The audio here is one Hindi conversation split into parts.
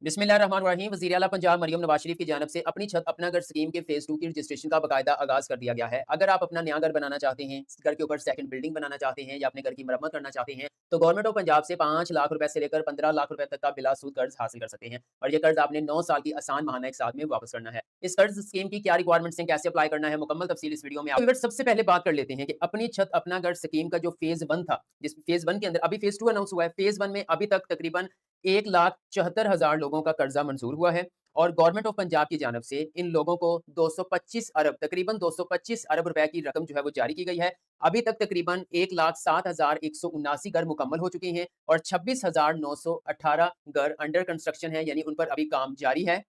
बिस्मिल्लाहिर्रहमानिर्रहीम। वज़ीर आला पंजाब मरियम नवाज शरीफ की जानब से अपनी छत अपना घर स्कीम के फेज़ 2 की रजिस्ट्रेशन का बाकायदा आगाज़ कर दिया गया है। अगर आप अपना नया घर बनाना चाहते हैं, घर के ऊपर सेकंड बिल्डिंग बनाना चाहते हैं या अपने घर की मरम्मत करना चाहते हैं, तो गवर्नमेंट ऑफ पंजाब से 5 लाख रुपए से लेकर 15 लाख रुपए तक का बिलासूद कर्ज हासिल कर सकते हैं और ये कर्ज आपने 9 साल की आसान माहाना एक साथ में वापस करना है। इस कर्ज स्कीम की क्या रिक्वायरमेंट्स हैं, कैसे अप्लाई करना है, मुकम्मल तफसील इस वीडियो में आप सबसे पहले बात कर लेते हैं कि अपनी छत अपना घर स्कीम का जो फेज़ 1 था, जिस फेज़ 1 के अंदर अभी फेज़ 2 अनाउंस हुआ है। फेज़ 1 में अभी तक तकरीबन 1,74,000 लोगों का कर्जा मंजूर हुआ है और गवर्नमेंट ऑफ पंजाब की जानब से इन लोगों को 225 अरब तकरीबन 225 अरब रुपए की रकम जो है वो जारी की गई है। अभी तक तकरीबन 1,07,179 घर मुकम्मल हो चुके हैं और 26,918 घर अंडर कंस्ट्रक्शन है, यानी उन पर अभी काम जारी है।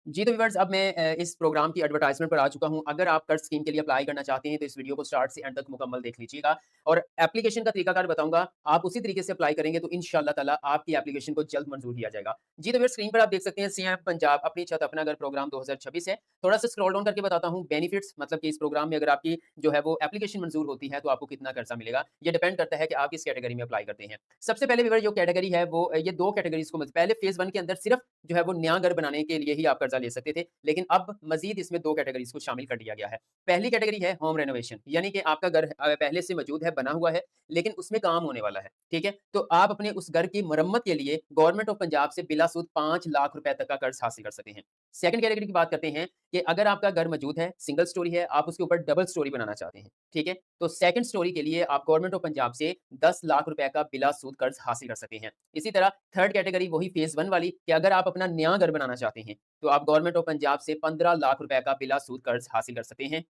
जी तो व्यूअर्स, अब मैं इस प्रोग्राम की एडवर्टाइज़मेंट पर आ चुका हूँ। अगर आप कर्ज स्कीम के लिए अप्लाई करना चाहते हैं तो इस वीडियो को स्टार्ट से एंड तक मुकम्मल देख लीजिएगा और एप्लीकेशन का तरीकाकार बताऊँगा। आप उसी तरीके से अप्लाई करेंगे तो इंशाअल्लाह ताला आपकी एप्लीकेशन को जल्द मंजूर किया जाएगा। जी तो व्यूअर्स, स्क्रीन पर आप देख सकते हैं सीएम पंजाब अपनी छत अपना घर प्रोग्राम 2026 है। थोड़ा-सा स्क्रॉल डाउन करके बताता हूँ बेनिफिट्स, मतलब कि इस प्रोग्राम में अगर आपकी जो है वो एप्लीकेशन मंजूर होती है तो आपको कितना कर्जा मिलेगा। ये डिपेंड करता है कि आप किस कैटेगरी में अप्लाई करते हैं। सबसे पहले व्यूअर जो कैटेगरी है वो ये 2 कैटेगरीज़ को पहले फेज़ 1 के अंदर सिर्फ जो है वो नया घर बनाने के लिए ही आप कर्जा ले सकते थे। लेकिन अब मज़ीद इसमें 2 कैटेगरीज़ को शामिल कर दिया गया है। पहली कैटेगरी है होम रेनोवेशन, यानी कि आपका घर पहले से मौजूद है, बना हुआ है, लेकिन उसमें काम होने वाला है, ठीक है? तो आप अपने उस घर की मरम्मत के लिए गवर्नमेंट ऑफ पंजाब से बिलासूद 5 लाख रुपए तक का कर्ज हासिल कर सकते हैं। सेकंड कैटेगरी की बात करते हैं कि अगर आपका घर मौजूद है, सिंगल स्टोरी है, आप उसके ऊपर डबल स्टोरी बनाना चाहते हैं, ठीक है? तो सेकंड स्टोरी के लिए आप गवर्नमेंट ऑफ पंजाब से 10 लाख रुपए का बिलासूद कर्ज हासिल कर सकते हैं। इसी तरह थर्ड कैटेगरी वही फेज़ 1 वाली कि अगर आप अपना नया घर बनाना चाहते हैं, तो आप गवर्नमेंट ऑफ पंजाब से 15 लाख रुपए का बिलासूद कर्ज हासिल कर सकते हैं।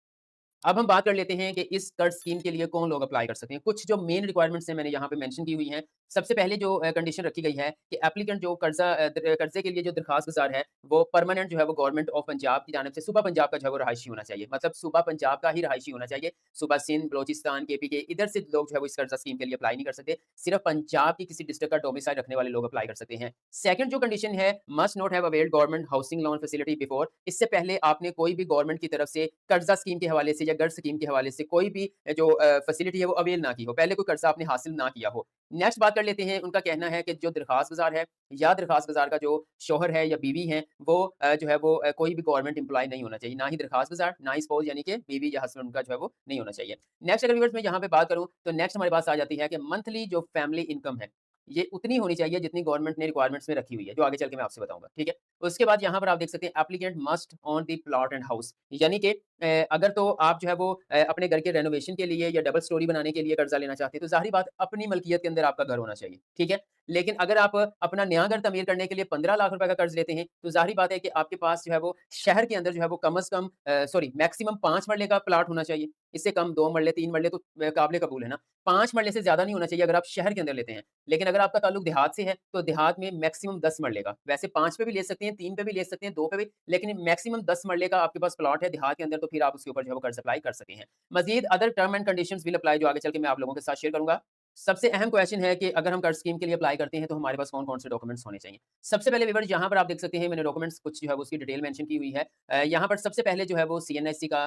अब हम बात कर लेते हैं कि इस कर्ज स्कीम के लिए कौन लोग अप्लाई कर सकते हैं। कुछ जो मेन रिक्वायरमेंट्स हैं मैंने यहाँ पे मेंशन की हुई हैं। सबसे पहले जो कंडीशन रखी गई है कि एप्लीकेंट जो कर्ज़े के लिए जो दरख़्वास्त गुज़ार है, वो परमानेंट जो है वो गवर्नमेंट ऑफ पंजाब की जानिब से सूबा पंजाब का जो है वो रहायशी होना चाहिए। मतलब सूबा पंजाब का ही रहायशी होना चाहिए। सूबा सिंध, बलोचिस्तान, केपीके इधर से लोग जो है वो इस कर्ज़ा स्कीम के लिए अप्लाई नहीं कर सकते। सिर्फ़ पंजाब की किसी डिस्ट्रिक्ट का डोमिसाइल रखने वाले लोग अप्लाई कर सकते हैं। सेकंड जो कंडीशन है, must not have availed government housing loan facility before. इससे पहले आपने कोई भी गवर्नमेंट की तरफ से कर्जा स्कीम के हवाले से या घर स्कीम के हवाले से कोई भी जो फैसिलिटी है वो अवेल ना की हो। पहले कोई कर्जा आपने हासिल ना किया हो। नेक्स्ट बात कर लेते हैं, उनका कहना है कि जो दरखास्त गुज़ार है या दरखास्त गुज़ार का जो शौहर है या बीवी है वो जो है वो कोई भी गवर्नमेंट एम्प्लॉयी नहीं होना चाहिए। ना ही दरखास्त गुज़ार, ना ही स्पाउस यानी कि बीवी या हस्बैंड उनका जो है वो नहीं होना चाहिए। नेक्स्ट अगर व्यूअर्स मैं यहाँ पे बात करूँ तो नेक्स्ट हमारे पास आ जाती है कि मंथली जो फैमिली इनकम है, ये उतनी होनी चाहिए जितनी गवर्नमेंट ने रिक्वायरमेंट्स में रखी हुई है, जो आगे चल के मैं आपसे बताऊँगा, ठीक है? उसके बाद यहाँ पर आप देख सकते हैं applicant must own the plot and house, यानी कि अगर तो आप जो है वो अपने घर के रेनोवेशन के लिए या डबल स्टोरी बनाने के लिए कर्जा लेना चाहते हैं, तो ज़ाहिर बात अपनी मल्कियत के अंदर आपका घर होना चाहिए, ठीक है? लेकिन अगर आप अपना नया घर तमीर करने के लिए 15 लाख रुपए का कर्ज लेते हैं, तो ज़ाहिर बात है कि आपके पास जो है वो शहर के अंदर जो है वो कम से कम सॉरी मैक्सिमम 5 मरले का प्लॉट होना चाहिए। इससे कम 2 मरले, 3 मरले तो काबिल कबूल है ना। 5 मरले से ज़्यादा नहीं होना चाहिए अगर आप शहर के अंदर लेते हैं। लेकिन अगर आपका ताल्लुक देहात से है, तो देहात में मैक्सिमम 10 मरले का। वैसे 5 पे भी ले सकते हैं, 3 पे भी ले सकते हैं, 2 पे भी, लेकिन मैक्सिमम 10 मरले का आपके पास प्लॉट है देहात के अंदर, तो फिर आप उसके ऊपर जो है वो कर्ज अप्लाई कर सकते हैं। मज़ीद other term and conditions will apply, जो आगे चल के मैं आप लोगों के साथ शेयर करूँगा। सबसे अहम क्वेश्चन है कि अगर हम कर्ज स्कीम के लिए अप्लाई करते हैं, तो हमारे पास कौन-कौन से डॉक्यूमेंट्स होने चाहिए? सबसे पहले व्यूअर यहाँ पर आप देख सकते हैं मैंने डॉक्यूमेंट्स कुछ जो है वो उसकी डिटेल मेंशन की हुई है। यहाँ पर सबसे पहले जो है वो सीएनआईसी का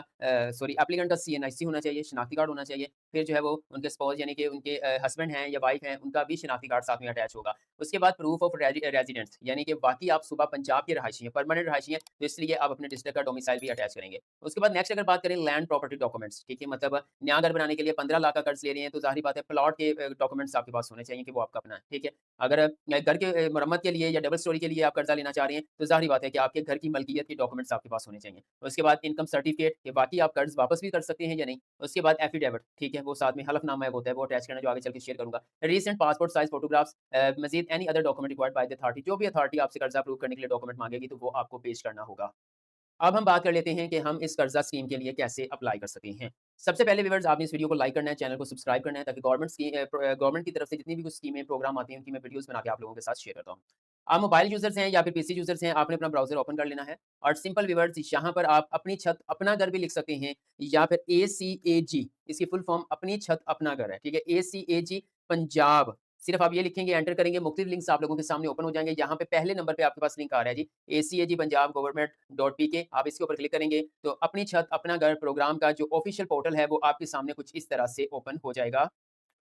सॉरी एप्लीकेंट का सीएनआईसी होना चाहिए, शनाख्ती कार्ड होना चाहिए। फिर जो है वो उनके स्पाउस यानी कि उनके हस्बैंड हैं या वाइफ हैं, उनका भी शनाख्ती कार्ड साथ में अटैच होगा। उसके बाद प्रूफ ऑफ रेजिडेंस, यानी कि बाकी आप सूबा पंजाब के रहायशी हैं, परमानेंट रहायशी हैं, तो इसलिए आप अपने डिस्ट्रिक्ट का डोमिसाइल भी अटैच करेंगे। उसके बाद नेक्स्ट अगर बात करें लैंड प्रॉपर्टी डॉक्यूमेंट्स, ठीक है? मतलब नया घर बनाने के लिए 15 लाख का कर्ज ले रहे हैं, तो ज़ाहिर बात है प्लॉट के डॉक्यूमेंट्स आपके पास होने चाहिए कि वो आपका अपना है, ठीक है? अगर घर के मरम्मत के लिए या डबल स्टोरी के लिए आप कर्जा लेना चाह रहे हैं, तो ज़ाहिर बात है कि आपके घर की मल्कियत के डॉक्यूमेंट्स आपके पास होने चाहिए। उसके बाद इनकम सर्टिफिकेट कि बाकी आप कर्ज वापस भी कर सकते हैं या नहीं। उसके बाद एफिडेविट, ठीक है? वो साथ में हलफनामा एक होता है, वो अटैच करना, जो आगे चल के शेयर करूँगा। रीसेंट पासपोर्ट साइज़ फोटोग्राफ्स, मज़ीद any other document required by the authority, जो भी अथॉरिटी आपसे कर्जा अप्रूव करने के लिए डॉक्यूमेंट माँगेगी, तो वो आपको पेश करना होगा। अब हम बात कर लेते हैं कि हम इस कर्जा स्कीम के लिए कैसे अप्लाई कर सकते हैं। सबसे पहले व्यूअर्स आपने इस वीडियो को लाइक करना है, चैनल को सब्सक्राइब करना है, ताकि गवर्नमेंट की तरफ से जितनी भी कुछ स्कीमें, प्रोग्राम आते हैं, उनकी मैं वीडियोज़ बना के आप लोगों के साथ शेयर करता हूँ। आप मोबाइल यूज़र्स हैं या फिर पीसी यूज़र्स हैं, आपने अपना ब्राउज़र ओपन कर लेना है और सिंपल व्यूअर्स यहाँ पर आप अपनी छत अपना घर भी लिख सकते हैं या फिर एसीएजी, इसकी फुल फॉर्म अपनी छत अपना घर है, ठीक है? एसीएजी पंजाब, सिर्फ आप ये लिखेंगे, एंटर करेंगे, मुख्तलिफ लिंक्स आप लोगों के सामने ओपन हो जाएँगे। यहाँ पे पहले नंबर पे आपके पास लिंक आ रहा है जी, एसीएजी पंजाब गवर्नमेंट डॉट पीके, आप इसके ऊपर क्लिक करेंगे, तो अपनी छत अपना घर प्रोग्राम का जो ऑफिशियल पोर्टल है, वो आपके सामने कुछ इस तरह से ओपन हो जाएगा।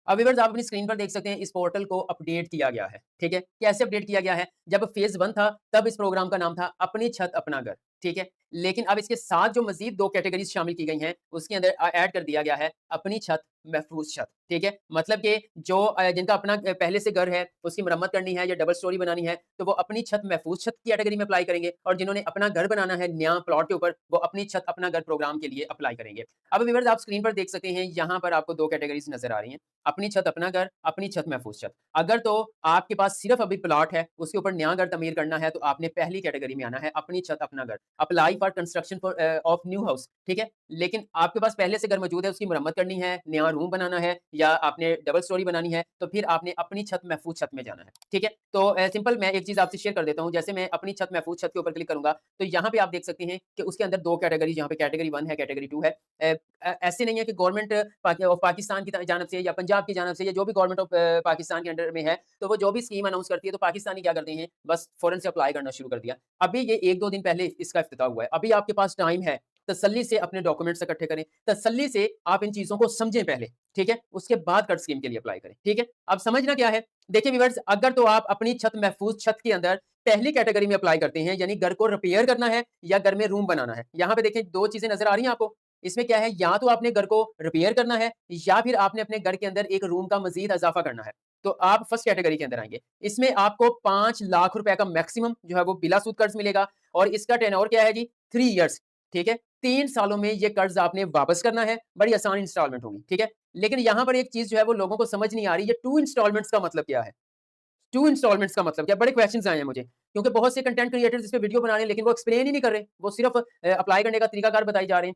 अब व्यूअर्स आप अपनी स्क्रीन पर देख सकते हैं इस पोर्टल को अपडेट किया गया है, ठीक है? कैसे अपडेट किया गया है? जब फेज़ 1 था तब इस प्रोग्राम का नाम था अपनी छत अपना घर, ठीक है? लेकिन अब इसके साथ जो मज़ीद 2 कैटेगरीज़ शामिल की गई हैं, उसके अंदर ऐड कर दिया गया है अपनी छत, महफूज़ छत, ठीक है? मतलब कि जो जिनका अपना पहले से घर है, उसकी मरम्मत करनी है या डबल स्टोरी बनानी है, तो वो अपनी छत महफूज़ छत की कैटेगरी में अप्लाई करेंगे और जिन्होंने अपना घर बनाना है नया प्लॉट के ऊपर, वो अपनी छत अपना घर प्रोग्राम के लिए अप्लाई करेंगे। अब व्यूअर्स आप स्क्रीन पर देख सकते हैं, यहाँ पर आपको 2 कैटेगरीज़ नज़र आ रही हैं। अपनी छत अपना घर, अपनी छत महफूज़ छत। अगर तो आपके पास सिर्फ़ अभी प्लॉट है, उसके ऊपर नया घर तमीर करना है, तो आपने पहली कैटेगरी में आना है, अपनी छत अपना घर। Apply for construction of new house, ठीक है? लेकिन आपके पास पहले से घर मौजूद है, उसकी मरम्मत करनी है, नया रूम बनाना है या आपने डबल स्टोरी बनानी है, तो फिर आपने अपनी छत महफूज़ छत में जाना है, ठीक है? तो सिंपल मैं एक चीज़ आपसे शेयर कर देता हूँ, जैसे मैं अपनी छत महफूज़ छत के ऊपर क्लिक करूँगा, तो यहाँ पे आप देख सकते हैं कि उसके अंदर 2 कैटेगरीज़ यहाँ पे कैटेगरी 1 है, कैटेगरी 2 है। ऐसे नहीं है कि गवर्नमेंट पाकिस्तान की जानिब से या पंजाब की जानिब से या जो भी गवर्नमेंट ऑफ पाकिस्तान के अंडर में है, तो वो जो भी स्कीम अनाउंस करती है, तो पाकिस्तानी क्या करते हैं, बस फ़ौरन से अप्लाई करना शुरू कर दिया। अभी ये 1-2 दिन पहले इसका इफ्तिताह हुआ है। अभी आपके पास टाइम है, तसल्ली से अपने डॉक्यूमेंट्स इकट्ठे करें, तसल्ली से आप इन चीज़ों को समझें पहले, ठीक है? उसके बाद कर्ज़ स्कीम के लिए अप्लाई करें, ठीक है? अब समझना क्या है? देखिए व्यूअर्स, अगर तो आप अपनी छत महफूज़ छत के अंदर पहली कैटेगरी में अप्लाई करते हैं, यानी घर को रिपेयर करना है या घर में रूम बनाना है। यहाँ पे देखिए 2 चीज़ें नज़र आ रही हैं आपको? इसमें क्या है, या तो आपने घर को रिपेयर करना है या फिर आपने अपने घर के अंदर एक रूम का मज़ीद इज़ाफ़ा करना है। तो आप फर्स्ट कैटेगरी के अंदर आएँगे। इसमें आपको 5 लाख रुपए का मैक्सिमम जो है वो बिला सूद कर्ज़ मिलेगा और इसका टेन्योर क्या है जी? 3 इयर्स, ठीक है? 3 सालों में ये कर्ज़ आपने वापस करना है, बड़ी आसान इंस्टॉलमेंट होगी, ठीक है? लेकिन यहाँ पर एक चीज़ जो है वो लोगों को समझ नहीं आ रही, ये 2 इंस्टॉलमेंट्स का मतलब क्या है? 2 इंस्टॉलमेंट्स का मतलब क्या? बड़े क्वेश्चन्स आए हैं मुझे, क्योंकि बहुत से कंटेंट क्रिएटर्स इस पे वीडियो बना रहे हैं, लेकिन वो एक्सप्लेन ही नहीं कर रहे। वो सिर्फ़ अप्लाई करने का तरीकाकार बताई जा रहे हैं।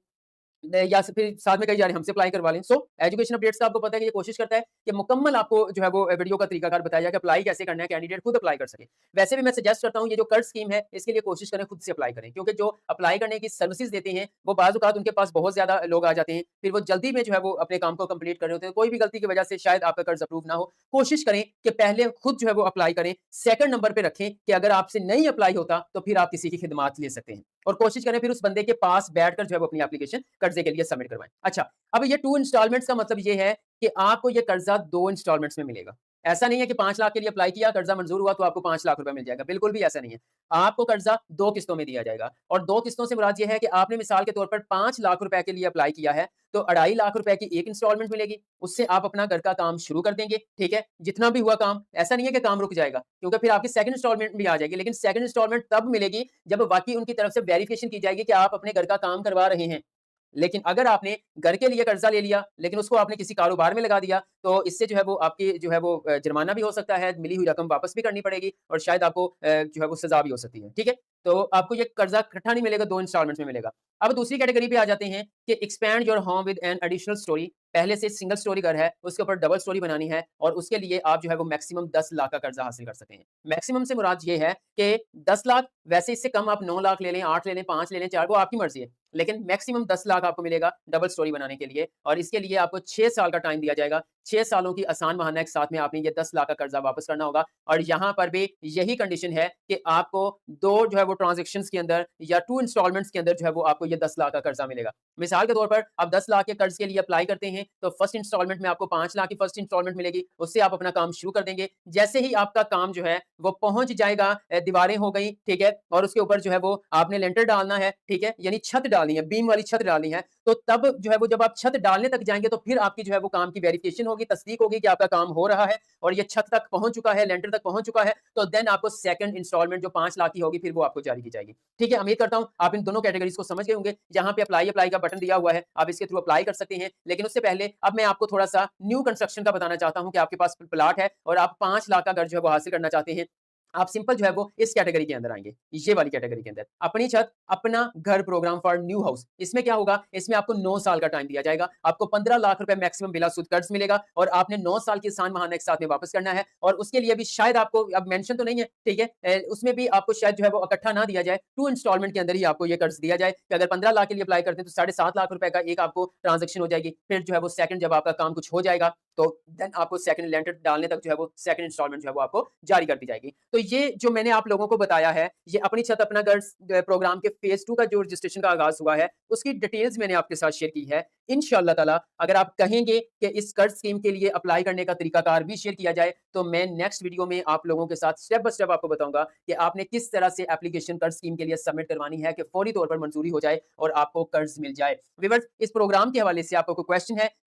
या फिर साथ में कहीं जा रहे हैं हमसे अप्लाई करवा लें। सो एजुकेशन अपडेट्स का आपको पता है कि ये कोशिश करता है कि मुकम्मल आपको जो है वो वीडियो का तरीकाकार बताया जाए कि अप्लाई कैसे करना है, कैंडिडेट खुद अप्लाई कर सके। वैसे भी मैं सजेस्ट करता हूँ ये जो कर्ज स्कीम है इसके लिए कोशिश करें खुद से अप्लाई करें, क्योंकि जो अप्लाई करने की सर्विसेज देते हैं वो बाज़ औक़ात उनके पास बहुत ज़्यादा लोग आ जाते हैं। फिर वो जल्दी में जो है वो अपने काम को कंप्लीट कर रहे होते हैं। कोई भी गलती की वजह से शायद आपका कर्ज अप्रूव ना हो। कोशिश करें कि पहले खुद जो है वो अप्लाई करें। सेकंड नंबर पे रखें कि अगर आपसे नहीं अप्लाई होता तो फिर आप किसी की खिदमात ले सकते हैं। और कोशिश करें फिर उस बंदे के पास बैठकर जो है वो अपनी एप्लीकेशन कर्ज़े के लिए सबमिट करवाएँ। अच्छा, अब ये 2 इंस्टॉलमेंट्स का मतलब ये है कि आपको ये कर्ज़ा 2 इंस्टॉलमेंट्स में मिलेगा। ऐसा नहीं है कि 5 लाख के लिए अप्लाई किया, कर्ज़ा मंज़ूर हुआ तो आपको 5 लाख रुपए मिल जाएगा, बिल्कुल भी ऐसा नहीं है। आपको कर्ज़ा 2 किस्तों में दिया जाएगा और 2 किस्तों से मुराद ये है कि आपने मिसाल के तौर पर 5 लाख रुपए के लिए अप्लाई किया है, तो 2.5 लाख रुपए की एक इंस्टॉलमेंट मिलेगी, उससे आप अपना घर का काम शुरू कर देंगे, ठीक है? जितना भी हुआ काम, ऐसा नहीं है कि काम रुक जाएगा, क्योंकि फिर आपकी सेकंड इंस्टॉलमेंट भी आ जाएगी, लेकिन सेकंड इंस्टॉलमेंट तब मिलेगी जब वाक़ई उनकी तरफ से वेरिफ़िकेशन की जाएगी कि आप अपने घर का काम करवा रहे हैं। लेकिन अगर आपने घर के लिए कर्ज़ा ले लिया, लेकिन उसको आपने किसी कारोबार में लगा दिया, तो इससे जो है वो आपकी जो है वो जुर्माना भी हो सकता है, मिली हुई रकम वापस भी करनी पड़ेगी और शायद आपको जो है वो सज़ा भी हो सकती है, ठीक है? तो आपको ये कर्ज़ा इकट्ठा नहीं मिलेगा, 2 इंस्टॉलमेंट्स में मिलेगा। अब दूसरी कैटेगरी पे आ जाते हैं कि expand your home with an additional story. पहले से सिंगल स्टोरी घर है, उसके ऊपर डबल स्टोरी बनानी है और उसके लिए आप जो है वो मैक्सिमम 10 लाख का कर्ज़ा हासिल कर सकते हैं। मैक्सिमम से मुराद ये है कि 10 लाख, वैसे इससे कम आप 9 लाख ले लें, 8 ले लें, 5 ले लें, 4, वो आपकी मर्ज़ी है। लेकिन मैक्सिमम 10 लाख आपको मिलेगा डबल स्टोरी बनाने के लिए और इसके लिए आपको 6 साल का टाइम दिया जाएगा। 6 सालों की आसान महाना के साथ में आपने ये 10 लाख का कर्ज़ा वापस करना होगा और यहाँ पर भी यही कंडीशन है कि आपको 2 जो है वो ट्रांज़ैक्शंस के अंदर या 2 इंस्टॉलमेंट्स के अंदर जो है वो आपको ये 10 लाख का कर्ज़ा मिलेगा। मिसाल के तौर पर आप 10 लाख के कर्ज़ के लिए अप्लाई करते हैं, तो फर्स्ट इंस्टॉलमेंट में आपको 5 लाख की फर्स्ट इंस्टॉलमेंट मिलेगी, उससे आप अपना काम शुरू कर देंगे। जैसे ही आपका काम जो है वो पहुँच जाएगा, दीवारें हो गई, ठीक है? और उसके ऊपर जो है वो आपने लिंटर डालना है, ठीक है? यानी छत डालनी है, बीम वाली छत डालनी है, तो तब जो है वो जब आप छत डालने तक जाएँगे तो फिर आपकी जो है वो काम की वेरिफ़िकेशन होगी, तस्दीक होगी कि आपका काम हो रहा है और ये छत तक पहुँच चुका है, लिंटर तक पहुँच चुका है, तो देन आपको सेकंड इंस्टॉलमेंट जो 5 लाख की होगी फिर वो आपको जारी की जाएगी। ठीक है? उम्मीद करता हूँ आप इन दोनों कैटेगरीज़ को समझ गए होंगे। यहाँ पे अप्लाई का बटन दिया हुआ है, आप इसके थ्रू अप्लाई कर सकते हैं। लेकिन उससे पहले अब मैं आपको थोड़ा-सा न्यू कंस्ट्रक्शन का बताना चाहता हूँ कि आपके पास प्लॉट है और आप 5 लाख का घर जो है वो हासिल करना चाहते हैं। आप सिंपल जो है वो इस कैटेगरी के अंदर आएँगे, ये वाली कैटेगरी के अंदर। अपनी छत, अपना घर प्रोग्राम फॉर न्यू हाउस। इसमें क्या होगा? इसमें आपको 9 साल का टाइम दिया जाएगा। आपको 15 लाख रुपए मैक्सिमम बिला सूद कर्ज़ मिलेगा और आपने 9 साल की आसान महाना के साथ में वापस करना है और उसके लिए भी शायद आपको अब मेंशन तो नहीं है, ठीक है? उसमें भी आपको शायद जो है वो इकट्ठा ना दिया जाए, 2 इंस्टॉलमेंट के अंदर ही आपको ये कर्ज़ दिया जाए कि अगर 15 लाख के लिए अप्लाई करते हैं तो 7.5 लाख रुपए का एक आपको ट्रांज़ैक्शन हो जाएगी। फिर जो है वो सेकंड जब आपका काम कुछ हो जाएगा, तो देन आपको सेकंड लेंटर डालने तक जो है वो सेकंड इंस्टॉलमेंट जो है वो आपको जारी कर दी जाएगी। तो ये जो मैंने आप लोगों को बताया है, ये अपनी छत अपना घर प्रोग्राम के फेज़ 2 का जो रजिस्ट्रेशन का आगाज़ हुआ है, उसकी डिटेल्स मैंने आपके साथ शेयर की है। इंशाअल्लाह ताला अगर आप कहेंगे कि इस कर्ज़ स्कीम के लिए अप्लाई करने का तरीकाकार भी शेयर किया जाए, तो मैं नेक्स्ट वीडियो में आप लोगों के साथ स्टेप बाय स्टेप आपको बताऊँगा कि आपने किस तरह से एप्लीकेशन कर्ज़ स्कीम के लिए सबमिट करवानी है कि फौरी तौर पर मंज़ूरी हो जाए और आपको कर्ज़ मिल जाए। व्यूअर्स, इस प्रोग्राम के हवाले से आपको कोई क्वेश्चन है तो